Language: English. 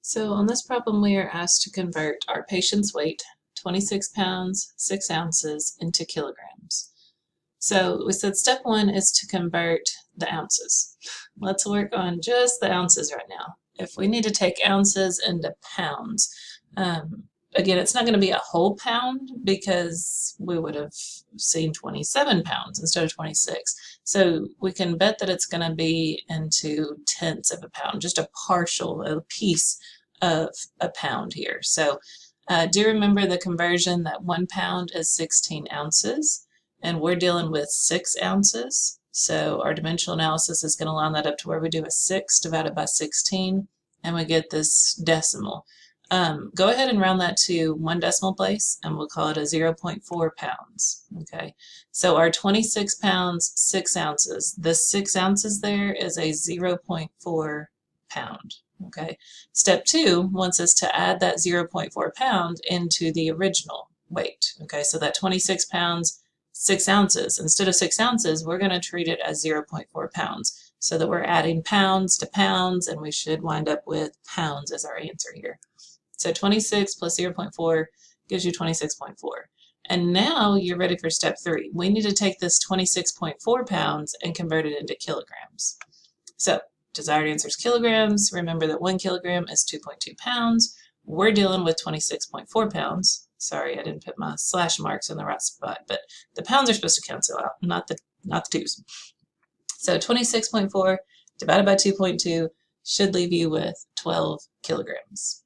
So on this problem, we are asked to convert our patient's weight, 26 pounds, 6 ounces, into kilograms. So we said step one is to convert the ounces. Let's work on just the ounces right now. If we need to take ounces into pounds, again, it's not going to be a whole pound because we would have seen 27 pounds instead of 26. So we can bet that it's going to be into tenths of a pound, just a piece of a pound here. So do remember the conversion that 1 pound is 16 ounces, and we're dealing with 6 ounces. So our dimensional analysis is going to line that up to where we do a 6 divided by 16, and we get this decimal. Go ahead and round that to 1 decimal place, and we'll call it a 0.4 pounds. Okay, so our 26 pounds, 6 ounces. The 6 ounces there is a 0.4 pound. Okay, step 2 wants us to add that 0.4 pound into the original weight. Okay, so that 26 pounds, 6 ounces. Instead of 6 ounces, we're going to treat it as 0.4 pounds so that we're adding pounds to pounds, and we should wind up with pounds as our answer here. So 26 plus 0.4 gives you 26.4. And now you're ready for step 3. We need to take this 26.4 pounds and convert it into kilograms. So desired answer is kilograms. Remember that 1 kilogram is 2.2 pounds. We're dealing with 26.4 pounds. Sorry, I didn't put my slash marks in the right spot, but the pounds are supposed to cancel out, not the twos. So 26.4 divided by 2.2 should leave you with 12 kilograms.